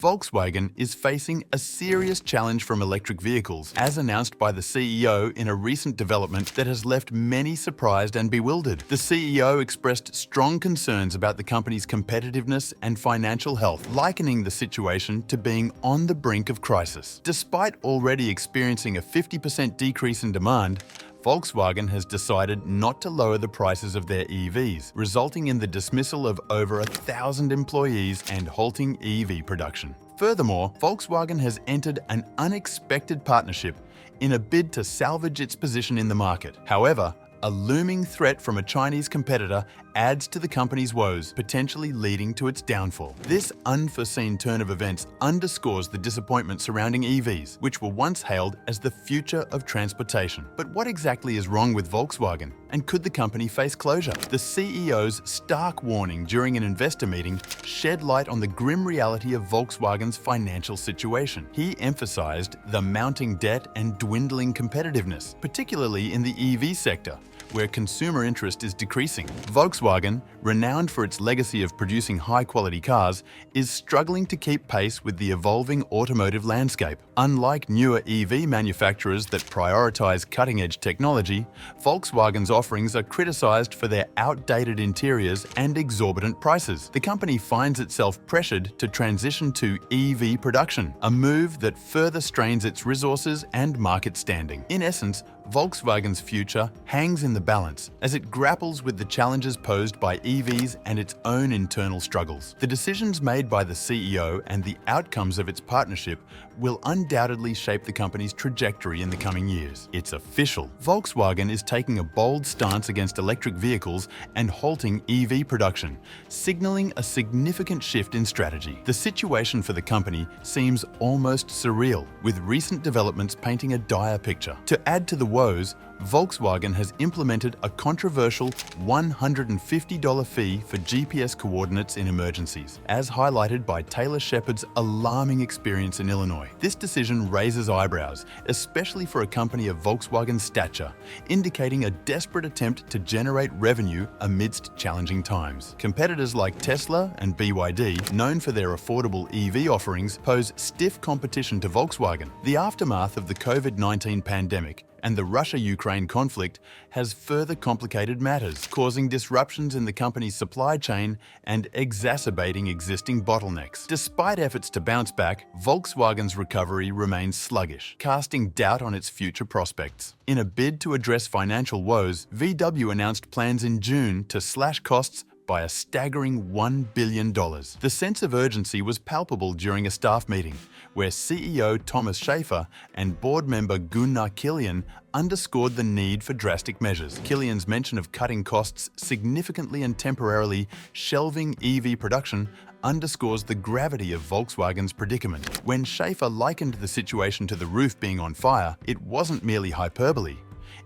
Volkswagen is facing a serious challenge from electric vehicles, as announced by the CEO in a recent development that has left many surprised and bewildered. The CEO expressed strong concerns about the company's competitiveness and financial health, likening the situation to being on the brink of crisis. Despite already experiencing a 50% decrease in demand, Volkswagen has decided not to lower the prices of their EVs, resulting in the dismissal of over 1,000 employees and halting EV production. Furthermore, Volkswagen has entered an unexpected partnership in a bid to salvage its position in the market. However, a looming threat from a Chinese competitor adds to the company's woes, potentially leading to its downfall. This unforeseen turn of events underscores the disappointment surrounding EVs, which were once hailed as the future of transportation. But what exactly is wrong with Volkswagen? And could the company face closure? The CEO's stark warning during an investor meeting shed light on the grim reality of Volkswagen's financial situation. He emphasized the mounting debt and dwindling competitiveness, particularly in the EV sector, where consumer interest is decreasing. Volkswagen, renowned for its legacy of producing high-quality cars, is struggling to keep pace with the evolving automotive landscape. Unlike newer EV manufacturers that prioritize cutting-edge technology, Volkswagen's offerings are criticized for their outdated interiors and exorbitant prices. The company finds itself pressured to transition to EV production, a move that further strains its resources and market standing. In essence, Volkswagen's future hangs in the balance as it grapples with the challenges posed by EVs and its own internal struggles. The decisions made by the CEO and the outcomes of its partnership will undoubtedly shape the company's trajectory in the coming years. It's official. Volkswagen is taking a bold stance against electric vehicles and halting EV production, signaling a significant shift in strategy. The situation for the company seems almost surreal, with recent developments painting a dire picture. To add to the woes, Volkswagen has implemented a controversial $150 fee for GPS coordinates in emergencies, as highlighted by Taylor Shepard's alarming experience in Illinois. This decision raises eyebrows, especially for a company of Volkswagen's stature, indicating a desperate attempt to generate revenue amidst challenging times. Competitors like Tesla and BYD, known for their affordable EV offerings, pose stiff competition to Volkswagen. The aftermath of the COVID-19 pandemic and the Russia-Ukraine conflict has further complicated matters, causing disruptions in the company's supply chain and exacerbating existing bottlenecks. Despite efforts to bounce back, Volkswagen's recovery remains sluggish, casting doubt on its future prospects. In a bid to address financial woes, VW announced plans in June to slash costs by a staggering $1 billion. The sense of urgency was palpable during a staff meeting, where CEO Thomas Schaefer and board member Gunnar Kilian underscored the need for drastic measures. Kilian's mention of cutting costs significantly and temporarily shelving EV production underscores the gravity of Volkswagen's predicament. When Schaefer likened the situation to the roof being on fire, it wasn't merely hyperbole.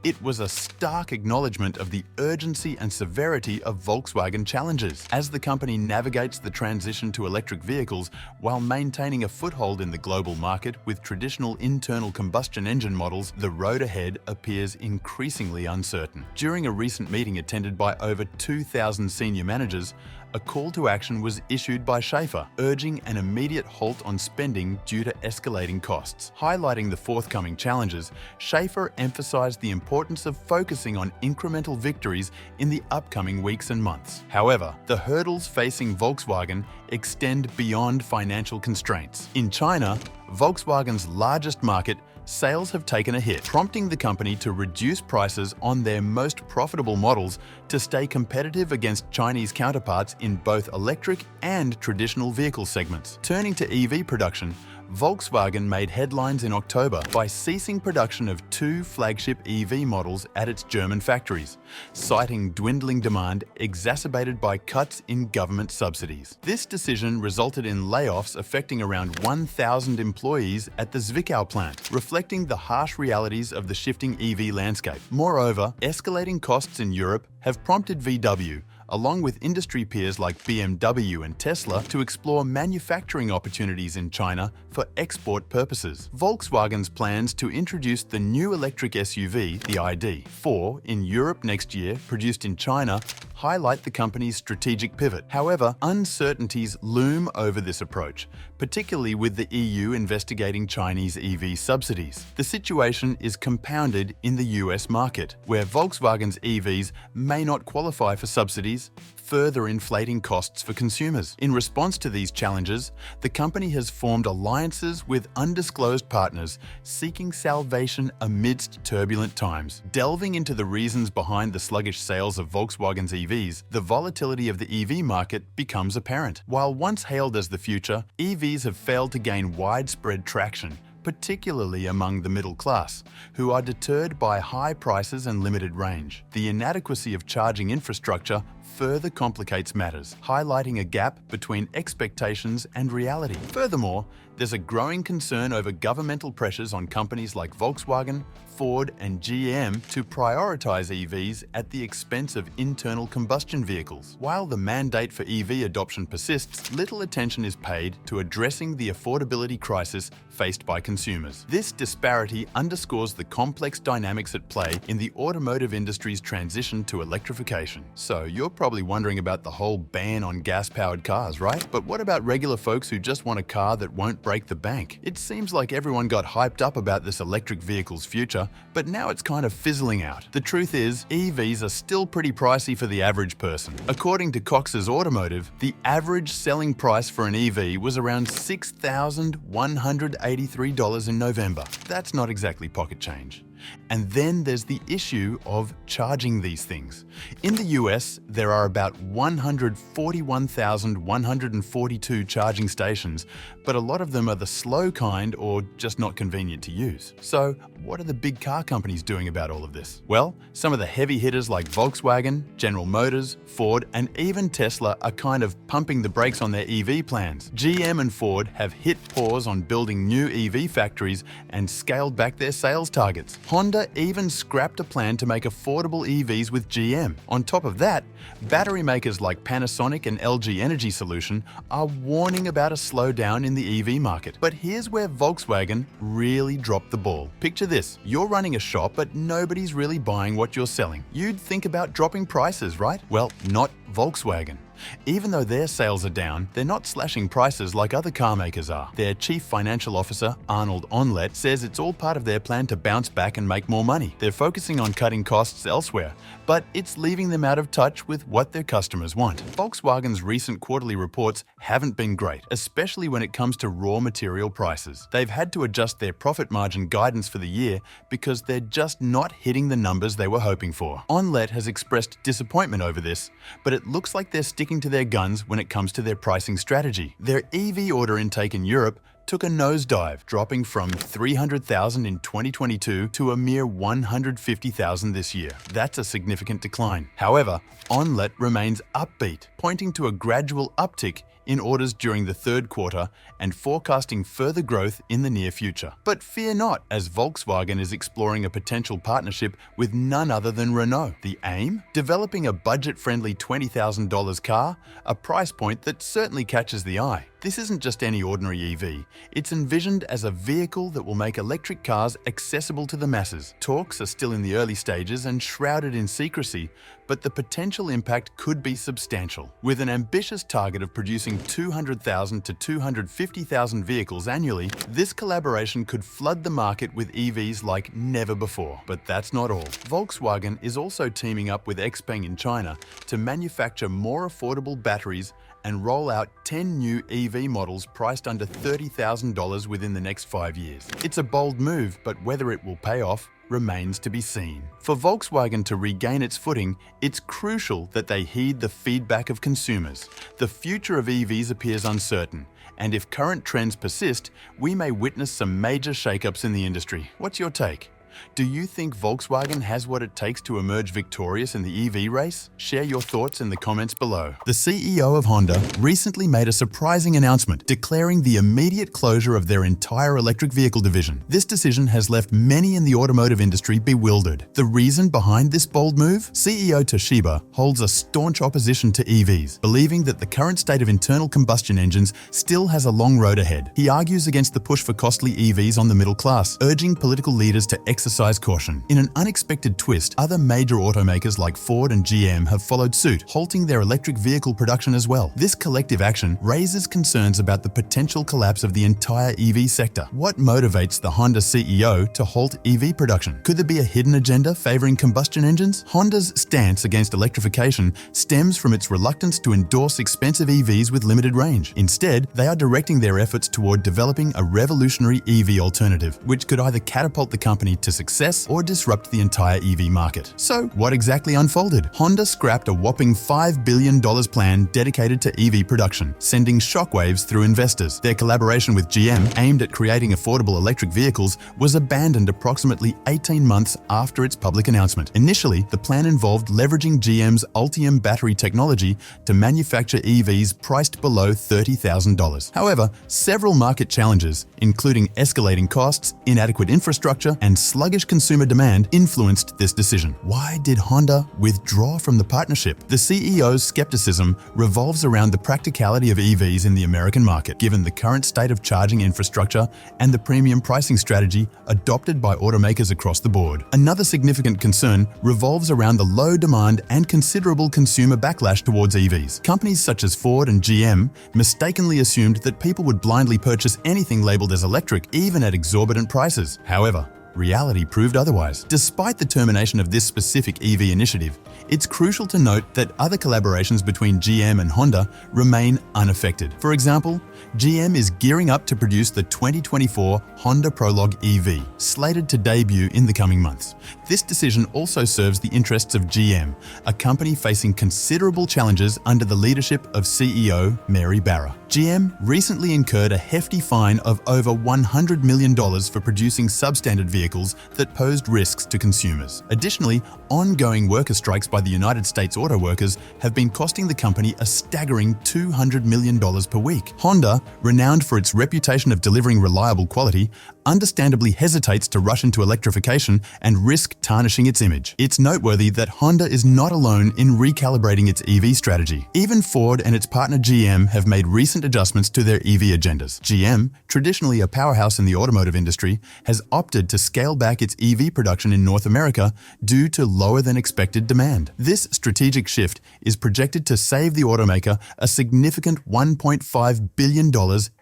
It was a stark acknowledgement of the urgency and severity of Volkswagen challenges. As the company navigates the transition to electric vehicles while maintaining a foothold in the global market with traditional internal combustion engine models, the road ahead appears increasingly uncertain. During a recent meeting attended by over 2,000 senior managers, a call to action was issued by Schaefer, urging an immediate halt on spending due to escalating costs. Highlighting the forthcoming challenges, Schaefer emphasized the importance of focusing on incremental victories in the upcoming weeks and months. However, the hurdles facing Volkswagen extend beyond financial constraints. In China, Volkswagen's largest market, sales have taken a hit, prompting the company to reduce prices on their most profitable models to stay competitive against Chinese counterparts in both electric and traditional vehicle segments. Turning to EV production, Volkswagen made headlines in October by ceasing production of 2 flagship EV models at its German factories, citing dwindling demand exacerbated by cuts in government subsidies. This decision resulted in layoffs affecting around 1,000 employees at the Zwickau plant, reflecting the harsh realities of the shifting EV landscape. Moreover, escalating costs in Europe have prompted VW, along with industry peers like BMW and Tesla, to explore manufacturing opportunities in China for export purposes. Volkswagen's plans to introduce the new electric SUV, the ID.4, in Europe next year, produced in China, highlight the company's strategic pivot. However, uncertainties loom over this approach, particularly with the EU investigating Chinese EV subsidies. The situation is compounded in the US market, where Volkswagen's EVs may not qualify for subsidies, further inflating costs for consumers. In response to these challenges, the company has formed alliances with undisclosed partners seeking salvation amidst turbulent times. Delving into the reasons behind the sluggish sales of Volkswagen's EVs, the volatility of the EV market becomes apparent. While once hailed as the future, EVs have failed to gain widespread traction, particularly among the middle class, who are deterred by high prices and limited range. The inadequacy of charging infrastructure further complicates matters, highlighting a gap between expectations and reality. Furthermore, there's a growing concern over governmental pressures on companies like Volkswagen, Ford, and GM to prioritize EVs at the expense of internal combustion vehicles. While the mandate for EV adoption persists, little attention is paid to addressing the affordability crisis faced by consumers. This disparity underscores the complex dynamics at play in the automotive industry's transition to electrification. So you're probably wondering about the whole ban on gas-powered cars, right? But what about regular folks who just want a car that won't break the bank? It seems like everyone got hyped up about this electric vehicle's future, but now it's kind of fizzling out. The truth is, EVs are still pretty pricey for the average person. According to Cox's Automotive, the average selling price for an EV was around $6,183 in November. That's not exactly pocket change. And then there's the issue of charging these things. In the US, there are about 141,142 charging stations, but a lot of them are the slow kind or just not convenient to use. So, what are the big car companies doing about all of this? Well, some of the heavy hitters like Volkswagen, General Motors, Ford, and even Tesla are kind of pumping the brakes on their EV plans. GM and Ford have hit pause on building new EV factories and scaled back their sales targets. Honda even scrapped a plan to make affordable EVs with GM. On top of that, battery makers like Panasonic and LG Energy Solution are warning about a slowdown in the EV market. But here's where Volkswagen really dropped the ball. Picture this: you're running a shop, but nobody's really buying what you're selling. You'd think about dropping prices, right? Well, not Volkswagen. Even though their sales are down, they're not slashing prices like other car makers are. Their chief financial officer, Arnold Onlet, says it's all part of their plan to bounce back and make more money. They're focusing on cutting costs elsewhere, but it's leaving them out of touch with what their customers want. Volkswagen's recent quarterly reports haven't been great, especially when it comes to raw material prices. They've had to adjust their profit margin guidance for the year because they're just not hitting the numbers they were hoping for. Onlet has expressed disappointment over this, but it looks like they're sticking to their guns when it comes to their pricing strategy. Their EV order intake in Europe took a nosedive, dropping from 300,000 in 2022 to a mere 150,000 this year. That's a significant decline. However, Onlet remains upbeat, pointing to a gradual uptick in orders during the third quarter and forecasting further growth in the near future. But fear not, as Volkswagen is exploring a potential partnership with none other than Renault. The aim? Developing a budget-friendly $20,000 car, a price point that certainly catches the eye. This isn't just any ordinary EV. It's envisioned as a vehicle that will make electric cars accessible to the masses. Talks are still in the early stages and shrouded in secrecy, but the potential impact could be substantial. With an ambitious target of producing 200,000 to 250,000 vehicles annually, this collaboration could flood the market with EVs like never before. But that's not all. Volkswagen is also teaming up with XPeng in China to manufacture more affordable batteries and roll out 10 new EV models priced under $30,000 within the next 5 years. It's a bold move, but whether it will pay off remains to be seen. For Volkswagen to regain its footing, it's crucial that they heed the feedback of consumers. The future of EVs appears uncertain, and if current trends persist, we may witness some major shakeups in the industry. What's your take? Do you think Volkswagen has what it takes to emerge victorious in the EV race? Share your thoughts in the comments below. The CEO of Honda recently made a surprising announcement declaring the immediate closure of their entire electric vehicle division. This decision has left many in the automotive industry bewildered. The reason behind this bold move? CEO Toshiba holds a staunch opposition to EVs, believing that the current state of internal combustion engines still has a long road ahead. He argues against the push for costly EVs on the middle class, urging political leaders to exercise caution. In an unexpected twist, other major automakers like Ford and GM have followed suit, halting their electric vehicle production as well. This collective action raises concerns about the potential collapse of the entire EV sector. What motivates the Honda CEO to halt EV production? Could there be a hidden agenda favoring combustion engines? Honda's stance against electrification stems from its reluctance to endorse expensive EVs with limited range. Instead, they are directing their efforts toward developing a revolutionary EV alternative, which could either catapult the company to success or disrupt the entire EV market. So, what exactly unfolded? Honda scrapped a whopping $5 billion plan dedicated to EV production, sending shockwaves through investors. Their collaboration with GM, aimed at creating affordable electric vehicles, was abandoned approximately 18 months after its public announcement. Initially, the plan involved leveraging GM's Ultium battery technology to manufacture EVs priced below $30,000. However, several market challenges, including escalating costs, inadequate infrastructure, and sluggish consumer demand, influenced this decision. Why did Honda withdraw from the partnership? The CEO's skepticism revolves around the practicality of EVs in the American market, given the current state of charging infrastructure and the premium pricing strategy adopted by automakers across the board. Another significant concern revolves around the low demand and considerable consumer backlash towards EVs. Companies such as Ford and GM mistakenly assumed that people would blindly purchase anything labeled as electric, even at exorbitant prices. However, reality proved otherwise. Despite the termination of this specific EV initiative, it's crucial to note that other collaborations between GM and Honda remain unaffected. For example, GM is gearing up to produce the 2024 Honda Prologue EV, slated to debut in the coming months. This decision also serves the interests of GM, a company facing considerable challenges under the leadership of CEO Mary Barra. GM recently incurred a hefty fine of over $100 million for producing substandard vehicles that posed risks to consumers. Additionally, ongoing worker strikes by the United States auto workers have been costing the company a staggering $200 million per week. Honda, renowned for its reputation of delivering reliable quality, understandably hesitates to rush into electrification and risk tarnishing its image. It's noteworthy that Honda is not alone in recalibrating its EV strategy. Even Ford and its partner GM have made recent adjustments to their EV agendas. GM, traditionally a powerhouse in the automotive industry, has opted to scale back its EV production in North America due to lower than expected demand. This strategic shift is projected to save the automaker a significant $1.5 billion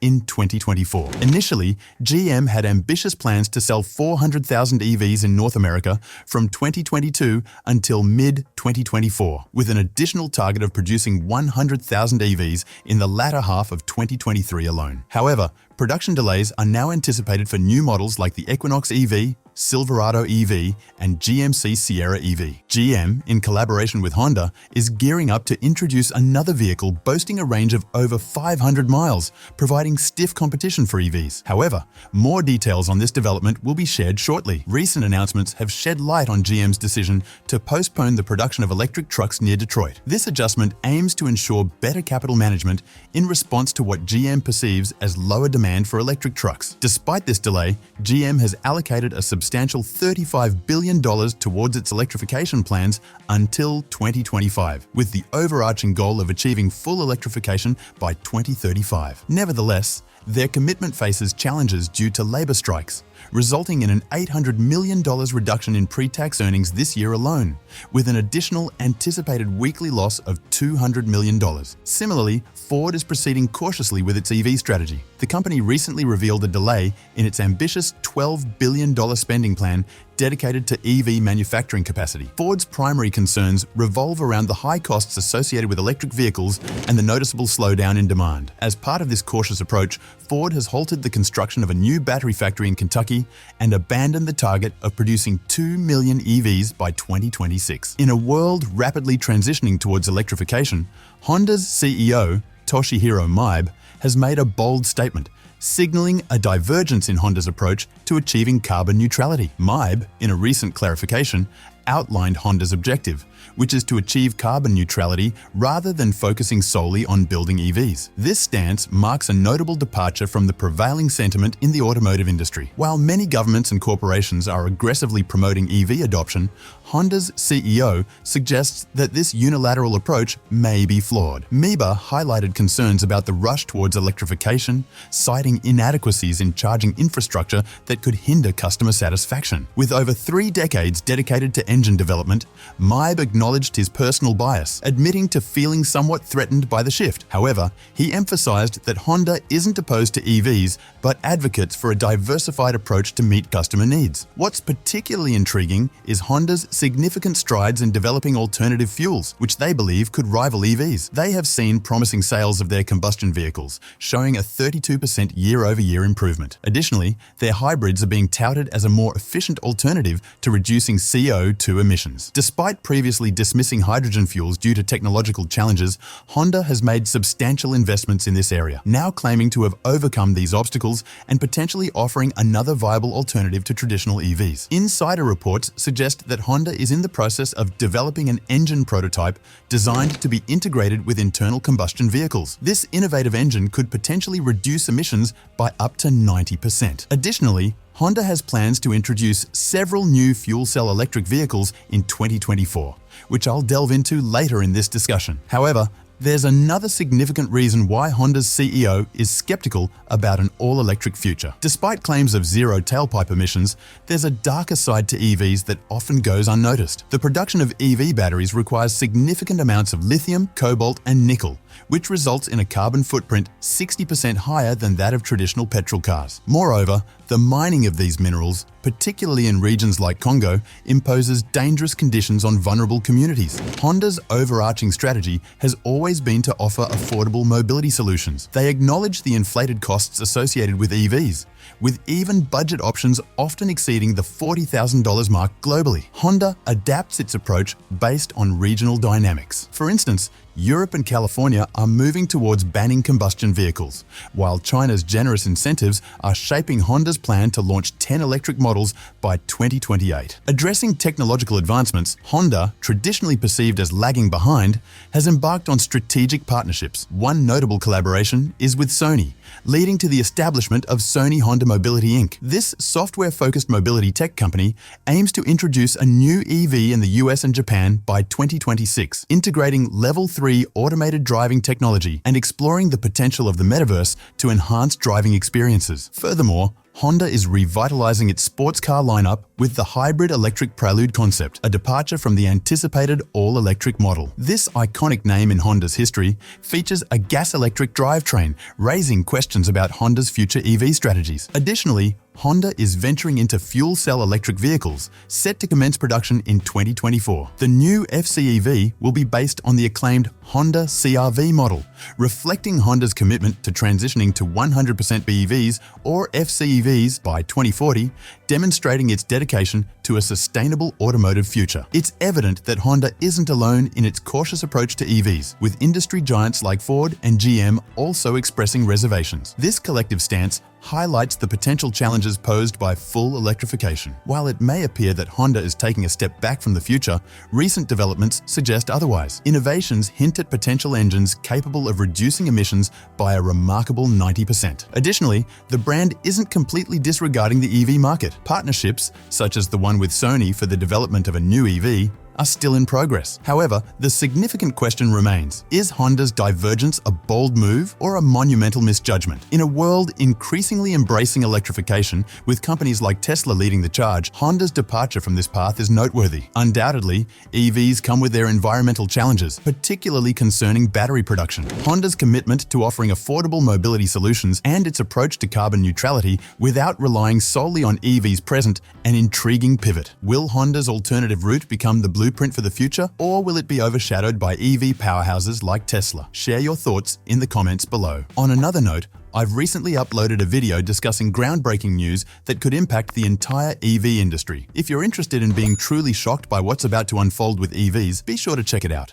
in 2024. Initially, GM had ambitious plans to sell 400,000 EVs in North America from 2022 until mid-2024, with an additional target of producing 100,000 EVs in the latter half of 2023 alone. However, production delays are now anticipated for new models like the Equinox EV, Silverado EV, and GMC Sierra EV. GM, in collaboration with Honda, is gearing up to introduce another vehicle boasting a range of over 500 miles, providing stiff competition for EVs. However, more details on this development will be shared shortly. Recent announcements have shed light on GM's decision to postpone the production of electric trucks near Detroit. This adjustment aims to ensure better capital management in response to what GM perceives as lower demand for electric trucks. Despite this delay, GM has allocated a substantial $35 billion towards its electrification plans until 2025, with the overarching goal of achieving full electrification by 2035. Nevertheless, their commitment faces challenges due to labor strikes, resulting in an $800 million reduction in pre-tax earnings this year alone, with an additional anticipated weekly loss of $200 million. Similarly, Ford is proceeding cautiously with its EV strategy. The company recently revealed a delay in its ambitious $12 billion spending plan dedicated to EV manufacturing capacity. Ford's primary concerns revolve around the high costs associated with electric vehicles and the noticeable slowdown in demand. As part of this cautious approach, Ford has halted the construction of a new battery factory in Kentucky and abandoned the target of producing 2 million EVs by 2026. In a world rapidly transitioning towards electrification, Honda's CEO, Toshihiro Maibe, has made a bold statement, signaling a divergence in Honda's approach to achieving carbon neutrality. Maibe, in a recent clarification, outlined Honda's objective, which is to achieve carbon neutrality rather than focusing solely on building EVs. This stance marks a notable departure from the prevailing sentiment in the automotive industry. While many governments and corporations are aggressively promoting EV adoption, Honda's CEO suggests that this unilateral approach may be flawed. Maibe highlighted concerns about the rush towards electrification, citing highlighting inadequacies in charging infrastructure that could hinder customer satisfaction. With over 3 decades dedicated to engine development, Maib acknowledged his personal bias, admitting to feeling somewhat threatened by the shift. However, he emphasized that Honda isn't opposed to EVs, but advocates for a diversified approach to meet customer needs. What's particularly intriguing is Honda's significant strides in developing alternative fuels, which they believe could rival EVs. They have seen promising sales of their combustion vehicles, showing a 32% year-over-year improvement. Additionally, their hybrids are being touted as a more efficient alternative to reducing CO2 emissions. Despite previously dismissing hydrogen fuels due to technological challenges, Honda has made substantial investments in this area, now claiming to have overcome these obstacles and potentially offering another viable alternative to traditional EVs. Insider reports suggest that Honda is in the process of developing an engine prototype designed to be integrated with internal combustion vehicles. This innovative engine could potentially reduce emissions by up to 90%. Additionally, Honda has plans to introduce several new fuel cell electric vehicles in 2024, which I'll delve into later in this discussion. However, there's another significant reason why Honda's CEO is skeptical about an all-electric future. Despite claims of zero tailpipe emissions, there's a darker side to EVs that often goes unnoticed. The production of EV batteries requires significant amounts of lithium, cobalt, and nickel, which results in a carbon footprint 60% higher than that of traditional petrol cars. Moreover, the mining of these minerals, particularly in regions like Congo, imposes dangerous conditions on vulnerable communities. Honda's overarching strategy has always been to offer affordable mobility solutions. They acknowledge the inflated costs associated with EVs, with even budget options often exceeding the $40,000 mark globally. Honda adapts its approach based on regional dynamics. For instance, Europe and California are moving towards banning combustion vehicles, while China's generous incentives are shaping Honda's plan to launch 10 electric models by 2028. Addressing technological advancements, Honda, traditionally perceived as lagging behind, has embarked on strategic partnerships. One notable collaboration is with Sony, leading to the establishment of Sony Honda Mobility Inc. This software-focused mobility tech company aims to introduce a new EV in the US and Japan by 2026, integrating Level 3 automated driving technology and exploring the potential of the metaverse to enhance driving experiences. Furthermore, Honda is revitalizing its sports car lineup with the hybrid electric Prelude concept, a departure from the anticipated all-electric model. This iconic name in Honda's history features a gas-electric drivetrain, raising questions about Honda's future EV strategies. Additionally, Honda is venturing into fuel cell electric vehicles, set to commence production in 2024. The new FCEV will be based on the acclaimed Honda CR-V model, reflecting Honda's commitment to transitioning to 100% BEVs or FCEVs by 2040, demonstrating its dedication to a sustainable automotive future. It's evident that Honda isn't alone in its cautious approach to EVs, with industry giants like Ford and GM also expressing reservations. This collective stance highlights the potential challenges posed by full electrification. While it may appear that Honda is taking a step back from the future, recent developments suggest otherwise. Innovations hint at potential engines capable of reducing emissions by a remarkable 90%. Additionally, the brand isn't completely disregarding the EV market. Partnerships, such as the one with Sony for the development of a new EV, are still in progress. However, the significant question remains: is Honda's divergence a bold move or a monumental misjudgment? In a world increasingly embracing electrification, with companies like Tesla leading the charge, Honda's departure from this path is noteworthy. Undoubtedly, EVs come with their environmental challenges, particularly concerning battery production. Honda's commitment to offering affordable mobility solutions and its approach to carbon neutrality without relying solely on EVs present an intriguing pivot. Will Honda's alternative route become the blueprint for the future, or will it be overshadowed by EV powerhouses like Tesla? Share your thoughts in the comments below. On another note, I've recently uploaded a video discussing groundbreaking news that could impact the entire EV industry. If you're interested in being truly shocked by what's about to unfold with EVs, be sure to check it out.